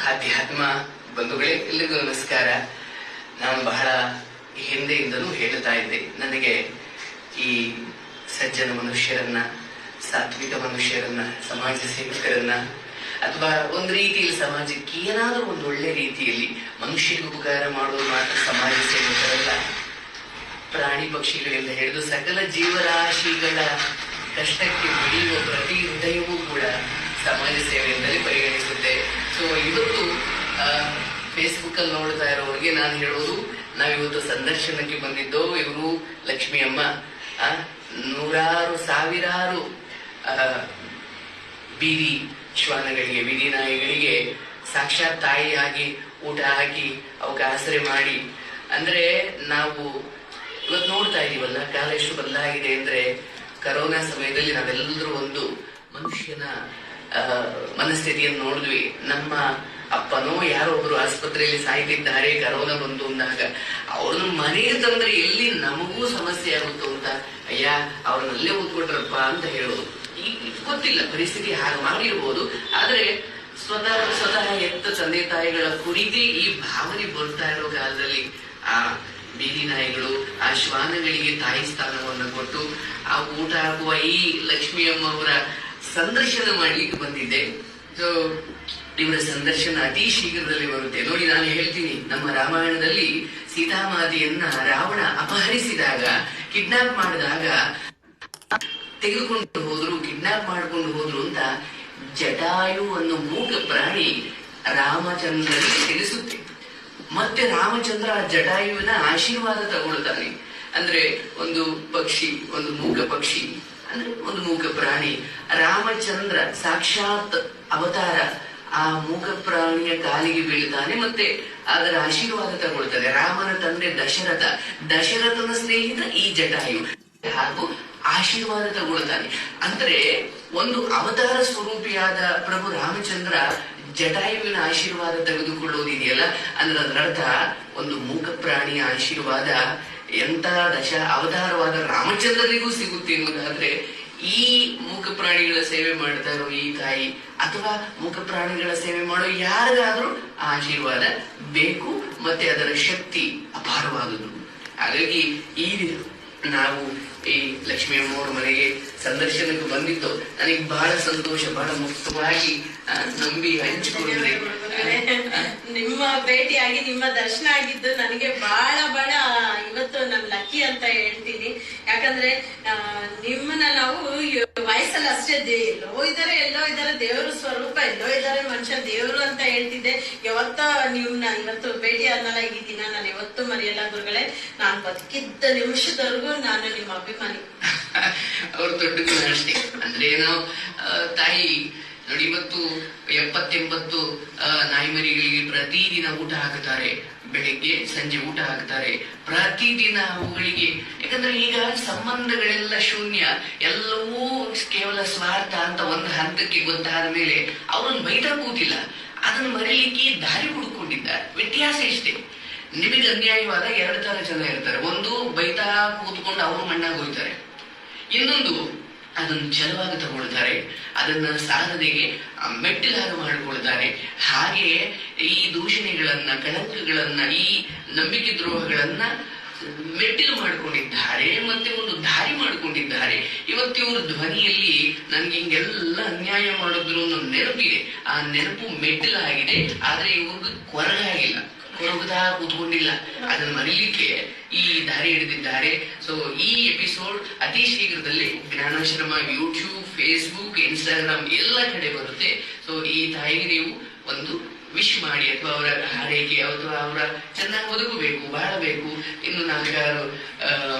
ಆಧ್ಯಾತ್ಮ ಬಂಧುಗಳೇ, ಎಲ್ಲರಿಗೂ ನಮಸ್ಕಾರ. ನಾನು ಬಹಳ ಹಿಂದೆಯಿಂದಲೂ ಹೇಳ್ತಾ ಇದ್ದೆ, ನನಗೆ ಈ ಸಜ್ಜನ ಮನುಷ್ಯರನ್ನ, ಸಾತ್ವಿಕ ಮನುಷ್ಯರನ್ನ, ಸಮಾಜ ಸೇವಕರನ್ನ, ಅಥವಾ ಒಂದು ರೀತಿಯಲ್ಲಿ ಸಮಾಜಕ್ಕೆ ಏನಾದರೂ ಒಂದು ಒಳ್ಳೆ ರೀತಿಯಲ್ಲಿ ಮನುಷ್ಯರಿಗೆ ಉಪಕಾರ ಮಾಡೋದು ಮಾತ್ರ ಸಮಾಜ ಸೇವಕರಲ್ಲ. ಪ್ರಾಣಿ ಪಕ್ಷಿಗಳಿಂದ ಹಿಡಿದು ಸಕಲ ಜೀವರಾಶಿಗಳ ಕಷ್ಟಕ್ಕೆ ಮಿಡಿಯುವ ಪ್ರತಿ ಹೃದಯವೂ ಕೂಡ ಸಮಾಜ ಸೇವೆಯಿಂದಲೇ ಪರಿಗಣಿಸುತ್ತೆ. ಸೊ ಇವತ್ತು ಫೇಸ್ಬುಕ್ ಅಲ್ಲಿ ನೋಡ್ತಾ ಇರೋರಿಗೆ ನಾನು ಹೇಳೋದು, ನಾವಿವತ್ತು ಸಂದರ್ಶನಕ್ಕೆ ಬಂದಿದ್ದೋ ಇವರು ಲಕ್ಷ್ಮಿ ಅಮ್ಮ ನೂರಾರು ಸಾವಿರಾರು ಬೀದಿ ಶ್ವಾನಗಳಿಗೆ, ಬೀದಿ ನಾಯಿಗಳಿಗೆ ಸಾಕ್ಷಾತ್ ತಾಯಿಯಾಗಿ ಊಟ ಹಾಕಿ ಅವಕ್ಕೆ ಆಸರೆ ಮಾಡಿ, ಅಂದ್ರೆ ನಾವು ಇವತ್ತು ನೋಡ್ತಾ ಇದೀವಲ್ಲ, ಕಾಲ ಎಷ್ಟು ಬದಲಾಗಿದೆ ಅಂದ್ರೆ, ಕರೋನಾ ಸಮಯದಲ್ಲಿ ನಾವೆಲ್ಲರೂ ಒಂದು ಮನುಷ್ಯನ ಮನಸ್ಥಿತಿಯನ್ನು ನೋಡಿದ್ವಿ. ನಮ್ಮ ಅಪ್ಪನೋ ಯಾರೋ ಒಬ್ರು ಆಸ್ಪತ್ರೆಯಲ್ಲಿ ಸಾಯ್ತಿದ್ದಾರೆ, ಕರೋನಾ ಬಂತು ಅಂದಾಗ ಅವ್ರನ್ನ ಮನೆಗೆ ತಂದ್ರೆ ಎಲ್ಲಿ ನಮಗೂ ಸಮಸ್ಯೆ ಆಗುತ್ತೋ ಅಂತ, ಅಯ್ಯ ಅವ್ರನ್ನಲ್ಲೇ ಓದ್ಕೊಟ್ರಪ್ಪ ಅಂತ ಹೇಳೋದು. ಈಗ ಗೊತ್ತಿಲ್ಲ, ಪರಿಸ್ಥಿತಿ ಹಾಗೆ ಮಾಡಿರ್ಬೋದು, ಆದ್ರೆ ಸ್ವತಃ ಎತ್ತ ತಂದೆ ತಾಯಿಗಳ ಕುರಿತೇ ಈ ಭಾವನೆ ಬರ್ತಾ ಇರೋ ಕಾಲದಲ್ಲಿ ಆ ಬೀದಿ ನಾಯಿಗಳು, ಆ ಶ್ವಾನಗಳಿಗೆ ತಾಯಿ ಸ್ಥಾನವನ್ನು ಕೊಟ್ಟು ಆ ಊಟ ಹಾಕುವ ಈ ಲಕ್ಷ್ಮಿ ಅಮ್ಮ ಅವರ ಸಂದರ್ಶನ ಮಾಡ್ಲಿಕ್ಕೆ ಬಂದಿದ್ದೆ. ಸೊ ಇವರ ಸಂದರ್ಶನ ಅತಿ ಶೀಘ್ರದಲ್ಲಿ ಬರುತ್ತೆ. ನೋಡಿ, ನಾನು ಹೇಳ್ತೀನಿ, ನಮ್ಮ ರಾಮಾಯಣದಲ್ಲಿ ಸೀತಾಮಾತೆಯನ್ನ ರಾವಣ ಅಪಹರಿಸಿದಾಗ, ಕಿಡ್ನಾಪ್ ಮಾಡಿದಾಗ ತೆಗೆದುಕೊಂಡು ಹೋದ್ರು, ಕಿಡ್ನಾಪ್ ಮಾಡಿಕೊಂಡು ಹೋದ್ರು ಅಂತ ಜಟಾಯು ಅನ್ನೋ ಮೂಕ ಪ್ರಾಣಿ ರಾಮಚಂದ್ರನಿಗೆ ತಿಳಿಸುತ್ತೆ. ಮತ್ತೆ ರಾಮಚಂದ್ರ ಆ ಜಟಾಯುವಿನ ಆಶೀರ್ವಾದ ತಗೊಳ್ತಾನೆ. ಅಂದ್ರೆ ಒಂದು ಪಕ್ಷಿ, ಒಂದು ಮೂಕ ಪಕ್ಷಿ, ಅಂದ್ರೆ ಒಂದು ಮೂಕ ಪ್ರಾಣಿ, ರಾಮಚಂದ್ರ ಸಾಕ್ಷಾತ್ ಅವತಾರ ಆ ಮೂಕ ಪ್ರಾಣಿಯ ಕಾಲಿಗೆ ಬೀಳ್ತಾನೆ, ಮತ್ತೆ ಅದರ ಆಶೀರ್ವಾದ ತಗೊಳ್ತಾನೆ. ರಾಮನ ತಂದೆ ದಶರಥನ ಸ್ನೇಹಿತ ಈ ಜಟಾಯು, ಹಾಗೂ ಆಶೀರ್ವಾದ ತಗೊಳ್ತಾನೆ. ಅಂದ್ರೆ ಒಂದು ಅವತಾರ ಸ್ವರೂಪಿಯಾದ ಪ್ರಭು ರಾಮಚಂದ್ರ ಜಟಾಯುವಿನ ಆಶೀರ್ವಾದ ತೆಗೆದುಕೊಳ್ಳೋದಿದೆಯಲ್ಲ, ಅಂದ್ರೆ ಅದರರ್ಥ ಒಂದು ಮೂಕ ಪ್ರಾಣಿಯ ಆಶೀರ್ವಾದ ಎಂತ ಅವತಾರವಾದ ರಾಮಚಂದ್ರನಿಗೂ ಸಿಗುತ್ತೆ ಎನ್ನುವುದಾದ್ರೆ, ಈ ಮೂಕ ಪ್ರಾಣಿಗಳ ಸೇವೆ ಮಾಡ್ತಾ ಇರೋ ಈ ತಾಯಿ ಅಥವಾ ಮೂಕ ಪ್ರಾಣಿಗಳ ಸೇವೆ ಮಾಡೋ ಯಾರಿಗಾದ್ರೂ ಆ ಆಶೀರ್ವಾದ ಬೇಕು, ಮತ್ತೆ ಅದರ ಶಕ್ತಿ ಅಪಾರವಾದುದು. ಹಾಗಾಗಿ ಈ ನಾವು ಈ ಲಕ್ಷ್ಮೀ ಅಮ್ಮವ್ರ ಮನೆಗೆ ಸಂದರ್ಶನಕ್ಕೆ ಬಂದಿದ್ದು ನನಗೆ ಬಹಳ ಸಂತೋಷ, ಬಹಳ ಮುಕ್ತವಾಗಿ ನಂಬಿ ಹಂಚಿಕೊಂಡ್ರೆ. ನಿಮ್ಮ ಭೇಟಿಯಾಗಿ ನಿಮ್ಮ ದರ್ಶನ ಆಗಿದ್ದು ನನಗೆ ಬಹಳ ಇವತ್ತು ನನ್ ಲಕ್ಕಿ ಅಂತ ಹೇಳ್ತೀನಿ. ಯಾಕಂದ್ರೆ ನಿಮ್ಮನ್ನ ನಾವು ವಯಸ್ಸಲ್ಲಿ ಅಷ್ಟೇ ಎಲ್ಲೋ ಇದಾರೆ ದೇವ್ರ ಸ್ವರೂಪ, ಎಲ್ಲೋ ಇದಾರೆ ಮನುಷ್ಯ ದೇವ್ರು ಅಂತ ಹೇಳ್ತಿದ್ದೆ. ನಿಮ್ನ ಇವತ್ತು ಭೇಟಿ ಆದ್ಮೇಲೆ ಈ ದಿನ ನಾನು ಯಾವತ್ತೂ ಮರೆಯಲ್ಲ ಗುರುಗಳೇ. ನಾನು ಬದುಕಿದ್ದ ನಿಮಿಷದವರೆಗೂ ನಾನು ನಿಮ್ಮ ಅಭಿಮಾನಿ. ಅವ್ರು ದೊಡ್ಡ ಅಷ್ಟೇ. ಅಂದ್ರೆ ಏನೋ ತಾಯಿ ನೋಡಿ, ಇವತ್ತು 70-80 ನಾಯಿ ಮರಿಗಳಿಗೆ ಪ್ರತಿದಿನ ಊಟ ಹಾಕ್ತಾರೆ, ಬೆಳಿಗ್ಗೆ ಸಂಜೆ ಊಟ ಹಾಕ್ತಾರೆ ಪ್ರತಿದಿನ ಅವುಗಳಿಗೆ. ಯಾಕಂದ್ರೆ ಈಗ ಸಂಬಂಧಗಳೆಲ್ಲ ಶೂನ್ಯ, ಎಲ್ಲವೂ ಕೇವಲ ಸ್ವಾರ್ಥ ಅಂತ ಒಂದು ಹಂತಕ್ಕೆ ಗೊತ್ತಾದ ಮೇಲೆ ಅವ್ರನ್ನ ಬೈತಾ ಕೂತಿಲ್ಲ, ಅದನ್ನ ಮರೀಲಿಕ್ಕೆ ದಾರಿ ಹುಡುಕೊಂಡಿದ್ದಾರೆ. ವ್ಯತ್ಯಾಸ ಇಷ್ಟೇ. ನಿಮಗೆ ಅನ್ಯಾಯವಾದ 2 ತರ ಜನ ಇರ್ತಾರೆ. ಒಂದು ಬೈತಾ ಕೂತ್ಕೊಂಡು ಅವರು ಮಣ್ಣಾಗಿ ಹೋಗ್ತಾರೆ, ಇನ್ನೊಂದು ಅದನ್ನು ಛಲವಾಗಿ ತಗೊಳ್ತಾರೆ, ಅದನ್ನ ಸಾಧನೆಗೆ ಮೆಟ್ಟಿಲಾಗ ಮಾಡಿಕೊಳ್ತಾರೆ. ಹಾಗೆಯೇ ಈ ದೂಷಣೆಗಳನ್ನ, ಕಳಂಕಗಳನ್ನ, ಈ ನಂಬಿಕೆ ದ್ರೋಹಗಳನ್ನ ಮೆಟ್ಟಿಲು ಮಾಡಿಕೊಂಡಿದ್ದಾರೆ, ಮತ್ತೆ ಒಂದು ದಾರಿ ಮಾಡಿಕೊಂಡಿದ್ದಾರೆ. ಇವತ್ತು ಇವ್ರ ಧ್ವನಿಯಲ್ಲಿ ನನ್ಗೆ ಹಿಂಗೆಲ್ಲ ಅನ್ಯಾಯ ಮಾಡಿದ್ರು ಅನ್ನೋ ನೆನಪಿದೆ. ಆ ನೆನಪು ಮೆಟ್ಟಿಲಾಗಿದೆ, ಆದ್ರೆ ಇವ್ರಿಗೆ ಕೊರಗಾಗಿಲ್ಲ, ಕೊರಗದಾ ಕೂತ್ಕೊಂಡಿಲ್ಲ. ಅದನ್ನ ಮರೀಲಿಕ್ಕೆ ಈ ದಾರಿ ಹಿಡಿದಿದ್ದಾರೆ. ಸೊ ಈ ಎಪಿಸೋಡ್ ಅತಿ ಶೀಘ್ರದಲ್ಲಿ ಜ್ಞಾನಾಶ್ರಮ ಯೂಟ್ಯೂಬ್, ಫೇಸ್ಬುಕ್, ಇನ್ಸ್ಟಾಗ್ರಾಮ್ ಎಲ್ಲ ಕಡೆ ಬರುತ್ತೆ. ಸೊ ಈ ತಾಯಿಗೆ ನೀವು ಒಂದು ವಿಶ್ ಮಾಡಿ, ಅಥವಾ ಅವರ ಹಾರೈಕೆ, ಅಥವಾ ಅವರ ಚೆನ್ನಾಗಿ ಬದುಕಬೇಕು, ಬಾಳಬೇಕು, ಇನ್ನು 4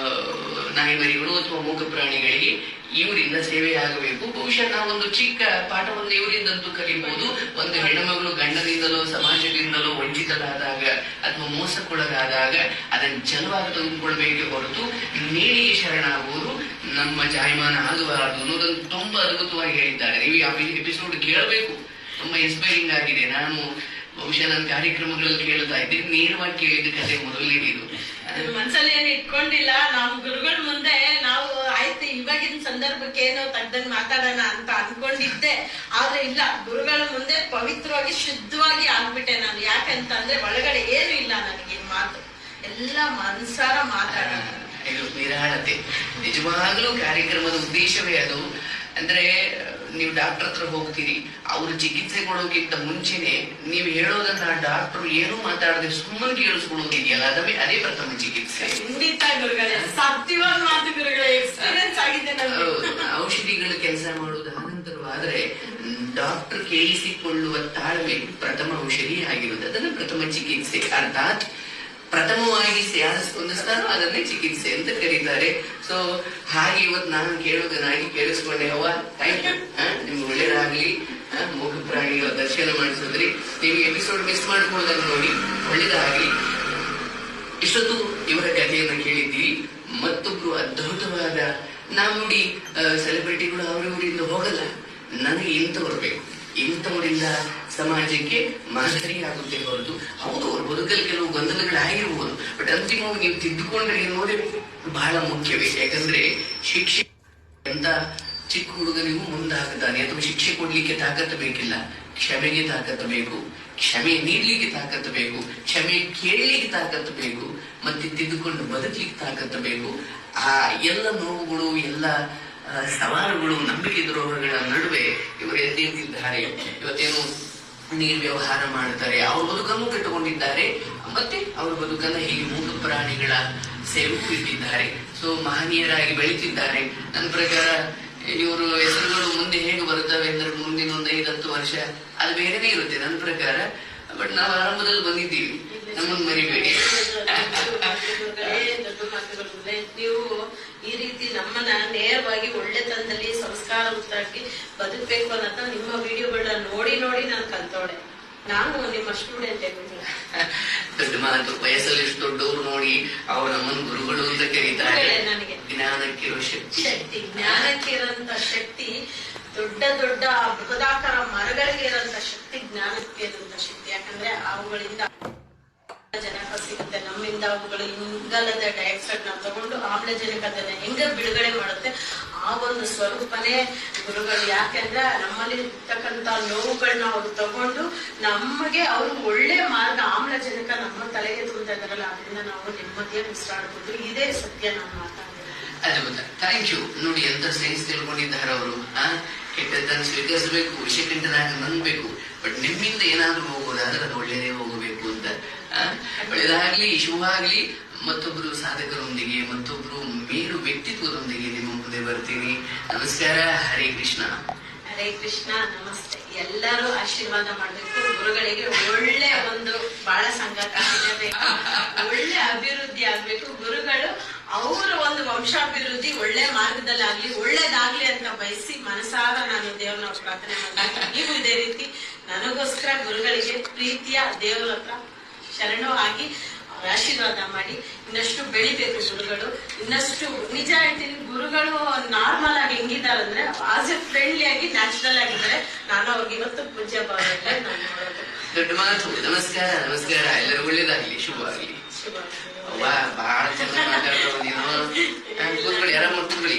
ನಾಯಿ ಮರಿಗಳು ಅಥವಾ ಮೂಕ ಪ್ರಾಣಿಗಳಿಗೆ ಇವರಿಂದ ಸೇವೆ ಆಗಬೇಕು. ಬಹುಶಃ ನಾವೊಂದು ಚಿಕ್ಕ ಪಾಠವನ್ನು ಇವರಿಂದಂತೂ ಕಲಿಬಹುದು. ಒಂದು ಹೆಣ್ಣುಮಗಳು ಗಂಡನಿಂದಲೋ ಸಮಾಜದಿಂದಲೋ ವಂಚಿತರಾದಾಗ ಅಥವಾ ಮೋಸಕ್ಕೊಳಗಾದಾಗ ಅದನ್ನು ಛಲವಾಗಿ ತೆಗೆದುಕೊಳ್ಬೇಕೆ ಹೊರತು ನೇಣಿಗೆ ಶರಣಾಗುವುದು ನಮ್ಮ ಜಾಯಮಾನ ಆಗಬಾರದು ಅನ್ನೋದನ್ನು ತುಂಬಾ ಅದ್ಭುತವಾಗಿ ಹೇಳಿದ್ದಾರೆ. ನೀವು ಆ ಎಪಿಸೋಡ್ ಕೇಳಬೇಕು, ತುಂಬಾ ಇನ್ಸ್ಪೈರಿಂಗ್ ಆಗಿದೆ. ನಾನು ಬಹುಶಃ ನನ್ನ ಕಾರ್ಯಕ್ರಮಗಳಲ್ಲಿ ಕೇಳ್ತಾ ಇದ್ದೆ, ನೇರವಾಗಿ ಕೇಳಿದ ಕಥೆ ಮೊದಲನೇದು. ಮನ್ಸಲ್ಲಿ ಏನು ಇಟ್ಕೊಂಡಿಲ್ಲ. ನಾವು ಗುರುಗಳ ಮುಂದೆ ನಾವು ಆಯ್ತು ಇವಾಗಿನ ಸಂದರ್ಭಕ್ಕೆ ಏನೋ ತಗ್ದಂಗ್ ಮಾತಾಡೋಣ ಅಂತ ಅನ್ಕೊಂಡಿದ್ದೆ, ಆದ್ರೆ ಇಲ್ಲ, ಗುರುಗಳ ಮುಂದೆ ಪವಿತ್ರವಾಗಿ ಶುದ್ಧವಾಗಿ ಆಗ್ಬಿಟ್ಟೆ. ಎಲ್ಲ ಮನ್ಸಾರ ಮಾತಾಡ. ಇದು ನಿರಾಳತೆ ನಿಜವಾಗ್ಲೂ ಕಾರ್ಯಕ್ರಮದ ಉದ್ದೇಶವೇ ಅದು. ಅಂದ್ರೆ ನೀವು ಡಾಕ್ಟರ್ ಹತ್ರ ಹೋಗ್ತೀರಿ, ಅವ್ರು ಚಿಕಿತ್ಸೆ ಕೊಡೋಕ್ಕಿಂತ ಮುಂಚೆನೆ ನೀವು ಹೇಳೋದನ್ನ ಡಾಕ್ಟರ್ ಏನು ಮಾತಾಡದೆ ಸುಮ್ಮನೆ ಕೇಳಿಸ್ಕೊಳ್ಳೋದಿದೆಯಲ್ಲ, ಅದೇ ಪ್ರಥಮ ಚಿಕಿತ್ಸೆ. ಖಂಡಿತ ಗುರುಗಳೇ, ಸತ್ಯವಾದ ಮಾತು ಗುರುಗಳೇ, ಎಕ್ಸ್ಪೀರಿಯನ್ಸ್ ಆಗಿದೆ ನನಗೆ. ಔಷಧಿಗಳು ಕೆಲಸ ಮಾಡುವುದು ಅನಂತರವಾದ್ರೆ ಡಾಕ್ಟರ್ ಕೇಳಿಸಿಕೊಳ್ಳುವ ತಾಳ್ಮೆ ಪ್ರಥಮ ಔಷಧಿ ಆಗಿರುವುದು, ಅದನ್ನ ಪ್ರಥಮ ಚಿಕಿತ್ಸೆ. ಅರ್ಥಾತ್ ಪ್ರಥಮವಾಗಿ ಯಾರು ಸ್ಪಂದಿಸ್ತಾರೋ ಅದನ್ನೇ ಚಿಕಿತ್ಸೆ ಅಂತ ಕರೀತಾರೆ. ಸೊ ಹಾಗೆ ಇವತ್ತು ನಾನು ಕೇಳೋದನ್ನಾಗಿ ಕೇಳಿಸ್ಕೊಂಡೆ. ಅವ್ವ ಥ್ಯಾಂಕ್ ಯು, ನಿಮ್ಗೆ ಒಳ್ಳೇದಾಗ್ಲಿ. ಮೂಕ ಪ್ರಾಣಿಗಳ ದರ್ಶನ ಮಾಡಿಸಿದ್ರಿ. ನೀವು ಎಪಿಸೋಡ್ ಮಿಸ್ ಮಾಡ್ಕೊಳ್ಳೋದನ್ನ ನೋಡಿ, ಒಳ್ಳೇದಾಗ್ಲಿ. ಇಷ್ಟೊತ್ತು ಇವರ ಕಥೆಯನ್ನು ಕೇಳಿದ್ದೀರಿ. ಮತ್ತೊಬ್ರು ಅದ್ಭುತವಾದ, ನಾವು ನೋಡಿ ಸೆಲೆಬ್ರಿಟಿಗಳು ಅವರವರಿಂದ ಹೋಗಲ್ಲ, ನನಗೆ ಇಂಥವ್ರು ಬೇಕು, ಇಂಥವರಿಂದ ಸಮಾಜಕ್ಕೆ ಮಾದರಿ ಆಗುತ್ತೆ ಹೊರತು. ಹೌದು, ಅವ್ರ ಬದುಕಲ್ಲಿ ಕೆಲವು ಗೊಂದಲಗಳಾಗಿರ್ಬೋದು, ಬಟ್ ಅಂತಿಮವಾಗಿ ನೀವು ತಿದ್ದುಕೊಂಡ್ರೆ ಎನ್ನುವುದೇ ಬಹಳ ಮುಖ್ಯವೇ. ಯಾಕಂದ್ರೆ ಶಿಕ್ಷೆ ಅಂತ ಚಿಕ್ಕ ಹುಡುಗನಿಗೂ ಮುಂದಾಗುತ್ತಾನೆ, ಅಥವಾ ಶಿಕ್ಷೆ ಕೊಡ್ಲಿಕ್ಕೆ ತಾಕತ್ತು ಬೇಕಿಲ್ಲ, ಕ್ಷಮೆಗೆ ತಾಕತ್ತು ಬೇಕು, ಕ್ಷಮೆ ನೀಡ್ಲಿಕ್ಕೆ ತಾಕತ್ತು ಬೇಕು, ಕ್ಷಮೆ ಕೇಳಲಿಕ್ಕೆ ತಾಕತ್ತು ಬೇಕು, ಮತ್ತೆ ತಿದ್ದುಕೊಂಡು ಬದುಕಲಿಕ್ಕೆ ತಾಕತ್ತು ಬೇಕು. ಆ ಎಲ್ಲ ನೋವುಗಳು, ಎಲ್ಲ ಸವಾಲುಗಳು, ನಂಬಿಕೆ ದ್ರೋಹಗಳ ನಡುವೆ ಇವರು ಎದ್ದಿದ್ದಾರೆ. ಇವತ್ತೇನು ನೀರು ವ್ಯವಹಾರ ಮಾಡ್ತಾರೆ, ಅವ್ರ ಬದುಕನ್ನು ಕಟ್ಟಿಕೊಂಡಿದ್ದಾರೆ, ಮತ್ತೆ ಅವ್ರ ಬದುಕನ್ನ ಹೀಗೆ ಮೂಕ ಪ್ರಾಣಿಗಳ ಸೇವೆಗೂ ಇಟ್ಟಿದ್ದಾರೆ. ಸೊ ಮಹನೀಯರಾಗಿ ಬೆಳೀತಿದ್ದಾರೆ. ನನ್ನ ಪ್ರಕಾರ ಇವರು ಹೆಸರುಗಳು ಮುಂದೆ ಹೇಗೆ ಬರುತ್ತವೆ ಅಂದ್ರೆ ಮುಂದಿನ 5-10 ವರ್ಷ ಅದು ಬೇರೆನೇ ಇರುತ್ತೆ ನನ್ನ ಪ್ರಕಾರ. ಬಟ್ ನಾವು ಆರಂಭದಲ್ಲಿ ಬಂದಿದ್ದೀವಿ, ನಮ್ಮನ್ನು ಮರಿಬೇಡಿ. ನೀವು ಈ ರೀತಿ ನಮ್ಮನ್ನ ನೇರವಾಗಿ ಒಳ್ಳೆತನದಲ್ಲಿ ಸಂಸ್ಕಾರಯುತವಾಗಿ ಬದುಕಬೇಕು ಅನ್ನೋದ ನಿಮ್ಮ ವಿಡಿಯೋಗಳನ್ನ ನೋಡಿ ನೋಡಿ ನಾನು ಕಲ್ತೋಡೆ. ನಾನು ನಿಮ್ಮ ಸ್ಟೂಡೆಂಟ್. ದೊಡ್ಡ ಮಾತು, ವಯಸ್ಸಲ್ಲಿ ಎಷ್ಟು ದೊಡ್ಡವರು ನೋಡಿ ಅವ್ರು ನಮ್ಮನ್ನು ಗುರುಗಳು ಅಂತ ಕರೀತಾರೆ. ನನಗೆ ಜ್ಞಾನಕ್ಕಿರೋ ಶಕ್ತಿ, ಜ್ಞಾನಕ್ಕಿರೋಂತ ಶಕ್ತಿ, ದೊಡ್ಡ ದೊಡ್ಡ ಬೃಹದಾಕಾರ ಮರಗಳಿಗೆ ಇರೋಂತ ಶಕ್ತಿ ಜ್ಞಾನಕ್ಕೆ ಇರೋಂತ ಶಕ್ತಿ. ಯಾಕಂದ್ರೆ ಅವುಗಳಿಂದ ಆಮ್ಲಜನಕ ಸಿಗುತ್ತೆ, ನಮ್ಮಿಂದ ಅವುಗಳು ಇಂಗಾಲದ ಡೈಆಕ್ಸೈಡ್ ನ ತಗೊಂಡು ಆಮ್ಲಜನಕದನ್ನ ಹೆಂಗ ಬಿಡುಗಡೆ ಮಾಡುತ್ತೆ, ಆ ಒಂದು ಸ್ವರೂಪನೇ ಗುರುಗಳು. ಯಾಕೆಂದ್ರೆ ನಮ್ಮಲ್ಲಿ ಇರ್ತಕ್ಕಂತ ನೋವುಗಳನ್ನ ಅವ್ರು ತಗೊಂಡು ನಮಗೆ ಅವ್ರು ಒಳ್ಳೆ ಮಾರ್ಗ, ಆಮ್ಲಜನಕ ನಮ್ಮ ತಲೆಗೆ ತುಂಬ್ತಾ ಇದಾರಲ್ಲ, ಅದರಿಂದ ನಾವು ನೆಮ್ಮದಿಯಾಗಿ ಉಸಿರಾಡಬಹುದು. ಇದೇ ಸತ್ಯ ನಾನು ಮಾತಾಡ್ತೀನಿ. ಅದ್ಭುತ, ಥ್ಯಾಂಕ್ ಯು. ನೋಡಿ ಎಂತ ಸೈನ್ಸ್ ತಿಳ್ಕೊಂಡಿದ್ದಾರೆ ಅವರು. ಕೆಟ್ಟದ್ದನ್ನು ಸ್ವೀಕರಿಸಬೇಕು, ವಿಷಕೆಂಟನಾಗಿ ನಂಬಬೇಕು, ಬಟ್ ನಿಮ್ಮಿಂದ ಏನಾದ್ರೂ ಹೋಗೋದಾದ್ರೆ ಅದು ಒಳ್ಳೇದೇ ಹೋಗಬೇಕು ಅಂತ. ಒಳ್ಳೇದಾಗ್ಲಿ, ಶುಭವಾಗ್ಲಿ. ಮತ್ತೊಬ್ರು ಸಾಧಕರೊಂದಿಗೆ, ಮತ್ತೊಬ್ರು ಮೇರು ವ್ಯಕ್ತಿತ್ವದೊಂದಿಗೆ ನಿಮ್ಮ ಮುಂದೆ ಬರ್ತೀನಿ. ನಮಸ್ಕಾರ. ಹರೇ ಕೃಷ್ಣ. ಹರೇ ಕೃಷ್ಣ. ನಮಸ್ತೆ. ಎಲ್ಲರೂ ಆಶೀರ್ವಾದ ಮಾಡ್ಬೇಕು. ಗುರುಗಳಿಗೆ ಒಳ್ಳೆ ಒಂದು ಬಾಳ ಸಂಗಾತ ಆಗಬೇಕು, ಒಳ್ಳೆ ಅಭಿವೃದ್ಧಿ ಆಗ್ಬೇಕು. ಗುರುಗಳು ಅವರ ಒಂದು ವಂಶಾಭಿವೃದ್ಧಿ ಒಳ್ಳೆ ಮಾರ್ಗದಲ್ಲಿ ಆಗ್ಲಿ, ಒಳ್ಳೇದಾಗ್ಲಿ ಅಂತ ಬಯಸಿ ಮನಸಾರ ನಾನು ದೇವ್ರನ್ನ ಪ್ರಾರ್ಥನೆ ಮಾಡ್ತೀನಿ. ನೀವು ಇದೇ ರೀತಿ ನನಗೋಸ್ಕರ ಗುರುಗಳಿಗೆ ಪ್ರೀತಿಯ ದೇವರ ಹತ್ರ ಶರಣು ಆಗಿ ಆಶೀರ್ವಾದ ಮಾಡಿ ಇನ್ನಷ್ಟು ಬೆಳಿಬೇಕು ಗುರುಗಳು. ಇನ್ನಷ್ಟು ನಿಜ ಹೇಳ್ತೀನಿ, ಗುರುಗಳು ನಾರ್ಮಲ್ ಆಗಿ ಹೆಂಗಿದ್ದಾರೆ ಅಂದ್ರೆ ಆಸ್ ಎ ಫ್ರೆಂಡ್ಲಿ ಆಗಿ ನ್ಯಾಚುರಲ್ ಆಗಿದ್ದಾರೆ. ನಾನು ಅವ್ರಿಗೆ ಇವತ್ತು ಪೂಜ್ಯ ಭಾವನೆ ನಾನು ನೋಡೋದು. ದೊಡ್ಡ ಮಾತು. ನಮಸ್ಕಾರ. ನಮಸ್ಕಾರ. ಎಲ್ಲರೂ ಒಳ್ಳೇದಾಗ್ಲಿ, ಶುಭವಾಗ್ಲಿ. ಬಹಳ ಚೆನ್ನಾಗಿ ಮಾತಾಡ್ತಾ ಬಂದಿರೋ. ಕೂತ್ಕೊಳ್ಳಿ, ಆರಾಮ ಕೂತ್ಕೊಳ್ಳಿ.